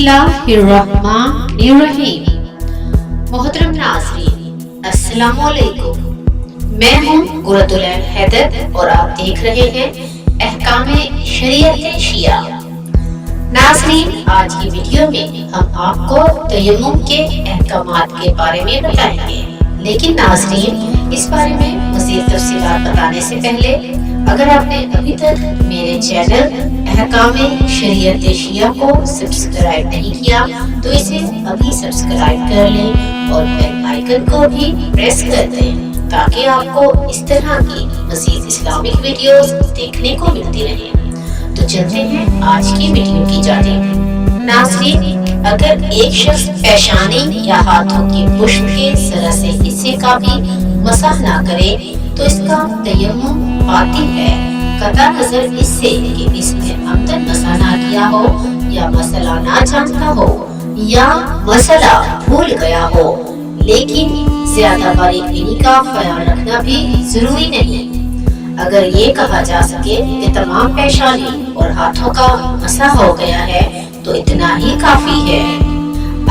बिस्मिल्लाहिर्रहमानिर्रहीम। मोहतरम नाज़रीन, अस्सलामु अलैकुम। मैं हूँ गुरतुल हैदर और आप देख रहे हैं अहकामे शरीयत शिया। नाज़रीन, आज की वीडियो में हम आपको तयम्मुम के अहकामात के बारे में बताएंगे। लेकिन नाज़रीन, इस बारे में मज़ीद तफ़सीलात बताने से पहले अगर आपने अभी तक मेरे चैनल अहकामे शरीयत शिया को सब्सक्राइब नहीं किया तो इसे अभी सब्सक्राइब कर लें और बेल आइकन को भी प्रेस कर दें ताकि आपको इस तरह की मज़ीद इस्लामिक वीडियोस देखने को मिलती रहें। तो चलते हैं आज की वीडियो की जानिब। नाज़रीन, अगर एक शख्स पेशानी या हाथों की पुष्ट के जरा से हिस्से का भी मसाह ना करे तो इसका तयम्मुम बातिल है, कता नजर इससे कि इसने अमदन मसा ना किया हो या मसला ना जानता हो या मसला भूल गया हो। लेकिन ज्यादा बारीकी का ख्याल रखना भी जरूरी नहीं। अगर ये कहा जा सके कि तमाम पेशानी और हाथों का मसा हो गया है तो इतना ही काफी है।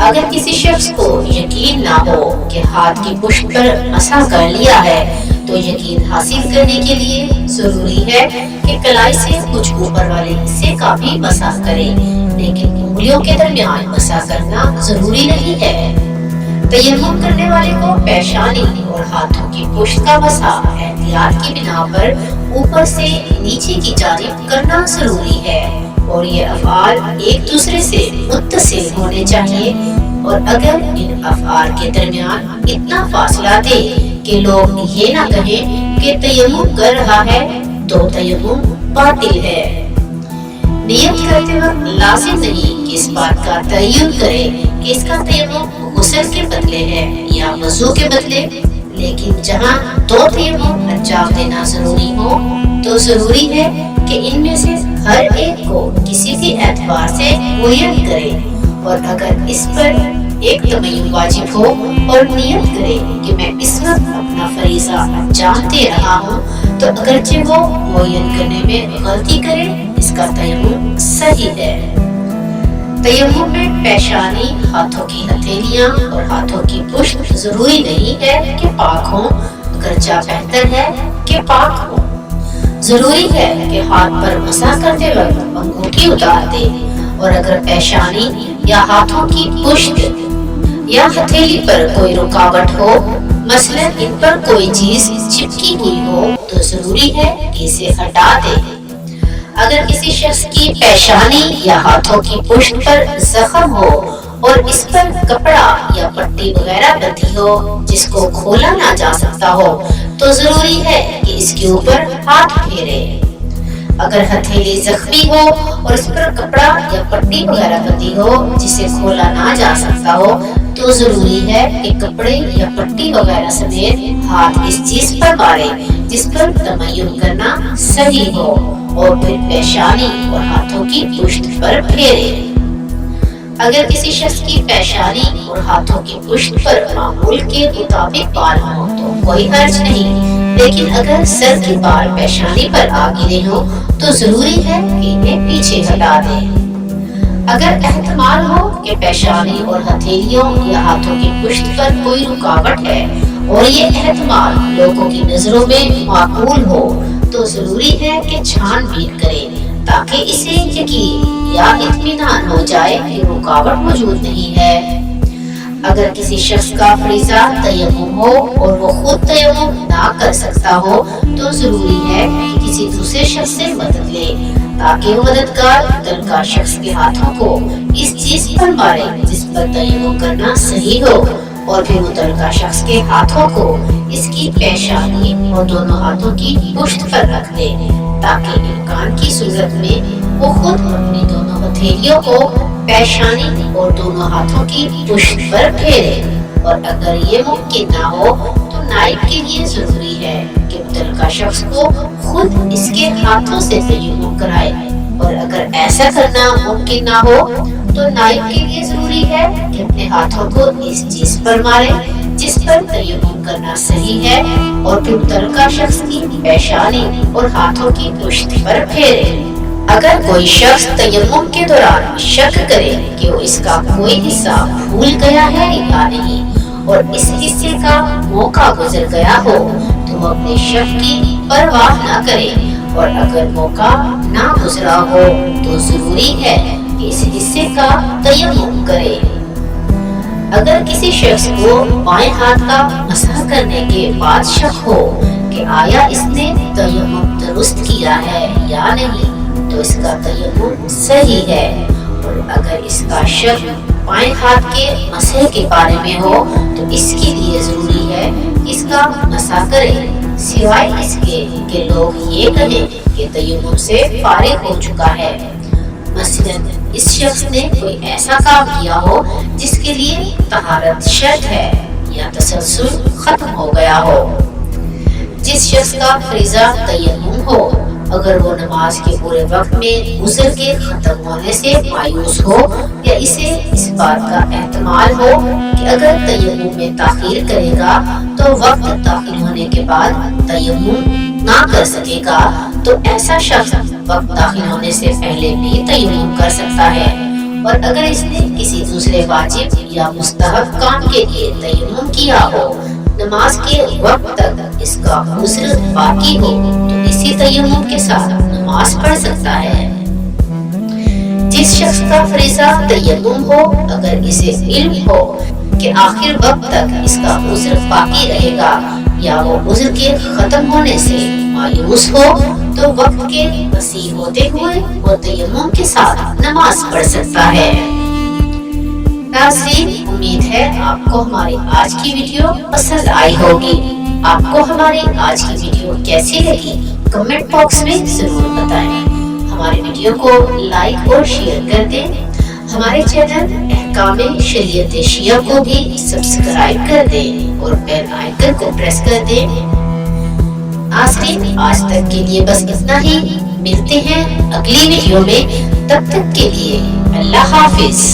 अगर किसी शख्स को यकीन ना हो कि हाथ की पुष्ट पर मसा कर लिया है तो यकीन हासिल करने के लिए जरूरी है कि कलाई से कुछ ऊपर वाले हिस्से का भी मसा करें, लेकिन उंगलियों के दरमियान मसा करना जरूरी नहीं है। तयम्मुम करने वाले को पेशानी और हाथों की पुष्ट का मसा एहतियात की बिना पर ऊपर से नीचे की जानिब करना जरूरी है और ये अफ़आल एक दूसरे से मुत्तसिल होने चाहिए। और अगर इन अफ़आल के दरमियान इतना फासला दे कि लोग ये ना कहें कि तयम्मुम कर रहा है तो तयम्मुम बातिल है। नियत करते वक्त लाजिम नहीं कि इस बात का तय्युन करे कि इसका तयम्मुम गुस्ल के बदले है या वज़ू के बदले, लेकिन जहाँ दो तयम्मुम अंजाम देना जरूरी हो तो जरूरी है कि इनमें से हर एक को किसी भी एतबार से मुय्यन करे। और अगर इस पर एक तयम्मुम वाजिब हो और नियत करे कि मैं इस वक्त अपना फरीज़ा अंजाम दे रहा हूँ तो अगरचे वो मुय्यन करने में गलती करे, इसका तयम्मुम सही है। तयम्मुम में पेशानी, हाथों की हथेलियां और हाथों की पुष्ट जरूरी नहीं है कि पाक हो, अगरचा बेहतर है कि पाक हो। जरूरी है कि हाथ पर मसा करते वक्त अंगूठी उतार दे और अगर पेशानी या हाथों की पुष्ट या हथेली पर कोई रुकावट हो, मसलन इन पर कोई चीज चिपकी हुई हो तो जरूरी है कि इसे हटा दे। अगर किसी शख्स की पेशानी या हाथों की पुष्ट पर जख्म हो और इस पर कपड़ा या पट्टी वगैरह बंधी हो जिसको खोला ना जा सकता हो तो जरूरी है कि इसके ऊपर हाथ फेरे। अगर हथेली जख्मी हो और इस पर कपड़ा या पट्टी वगैरह बंधी हो जिसे खोला ना जा सकता हो तो जरूरी है कि कपड़े या पट्टी वगैरह समेत हाथ इस चीज पर मारे जिस पर तयम्मुम करना सही हो और फिर पेशानी और हाथों की पुष्ट पर फेरे। अगर किसी शख्स की पेशानी और हाथों की पुष्ट पर मामूल के मुताबिक बाल हो तो कोई हर्ज नहीं, लेकिन अगर सर के बाल पेशानी पर आ गिरे हो तो जरूरी है कि इन्हें पीछे हटा दें। अगर एहतमाल हो कि पेशानी और हथेलियों या हाथों की पुष्ट पर कोई रुकावट है और ये एहतमाल लोगों की नजरों में माकूल हो तो जरूरी है कि छानबीन करें ताकि इसे यकीन या इत्मीनान हो जाए कि रुकावट मौजूद नहीं है। अगर किसी शख्स का फरीज़ा तयम्मुम हो और वो खुद तयम्मुम ना कर सकता हो तो जरूरी है कि किसी दूसरे शख्स से मदद ले ताकि वो मददगार मुतल्लिका शख्स के हाथों को इस चीज पर मारे जिस पर तयम्मुम करना सही हो और फिर मुतल्लिका शख्स के हाथों को इसकी पेशानी और दोनों हाथों की पुष्ट पर रख दे ताकि इम्कान की सूरत में वो खुद अपनी दोनों हथेलियों को पेशानी और दोनों हाथों की पुष्ट पर फेरे। और अगर ये मुमकिन ना हो तो नाइब के लिए जरूरी है कि मुतल्लिका शख्स को खुद इसके हाथों से तयम्मुम कराए। और अगर ऐसा करना मुमकिन ना हो तो नाइब के लिए जरूरी है कि अपने हाथों को इस चीज पर मारे जिस पर तयम्मुम करना सही है और फिर मुतल्लिका शख्स की पेशानी और हाथों की पुष्ट पर फेरे। اگر کوئی شخص تیمم کے دوران شک کرے کہ وہ اس کا کوئی حصہ بھول گیا ہے یا نہیں اور اس حصے کا موقع گزر گیا ہو تو وہ اپنے شک کی پرواہ نہ کرے، اور اگر موقع نہ گزرا ہو تو ضروری ہے کہ اس حصے کا تیمم کرے۔ اگر کسی شخص کو بائیں ہاتھ کا مسح کرنے کے بعد شک ہو کہ آیا اس نے تیمم درست کیا ہے یا نہیں تو اس کا تیمم صحیح ہے، اور اگر اس کا شک بائیں ہاتھ کے مسح کے بارے میں ہو تو اس کے لیے ضروری ہے کہ اس کا مسح کرے، سوائے اس کے کہ لوگ یہ کہیں کہ تیمم سے فارغ ہو چکا ہے۔ مثلاً اس شخص نے کوئی ایسا کام کیا ہو جس کے لیے طہارت شرط ہے یا تسلسل ختم ہو گیا ہو۔ جس شخص کا فریضہ تیمم ہو، اگر وہ نماز کے پورے وقت میں غسل کے ختم ہونے سے مایوس ہو یا اسے اس بات کا احتمال ہو کہ اگر تیمم میں تاخیر کرے گا تو وقت داخل ہونے کے بعد تیمم نہ کر سکے گا، تو ایسا شخص وقت داخل ہونے سے پہلے بھی تیمم کر سکتا ہے، اور اگر اس نے کسی دوسرے واجب یا مستحب کام کے لیے تیمم کیا ہو، نماز کے وقت تک اس کا عذر باقی ہو تو اسی تیمم کے ساتھ نماز پڑھ سکتا ہے۔ جس شخص کا فریضہ تیمم ہو، اگر اسے علم ہو کہ آخر وقت تک اس کا عذر باقی رہے گا یا وہ عذر کے ختم ہونے سے مایوس ہو تو وقت کے وسیع ہوتے ہوئے وہ تیمم کے ساتھ نماز پڑھ سکتا ہے۔ ناظرین، امید ہے آپ کو ہماری آج کی ویڈیو پسند آئی ہوگی۔ آپ کو ہماری آج کی ویڈیو کیسی لگی کمنٹ باکس میں ضرور بتائیں۔ ہماری ویڈیو کو لائک اور شیئر کر دیں۔ ہمارے چینل احکام شریعت شیعہ کو بھی سبسکرائب کر دیں اور بیل آئیکن کو پریس کر دیں۔ ناظرین، آج تک کے لیے بس اتنا ہی، ملتے ہیں اگلی ویڈیو میں، تب تک کے لیے اللہ حافظ۔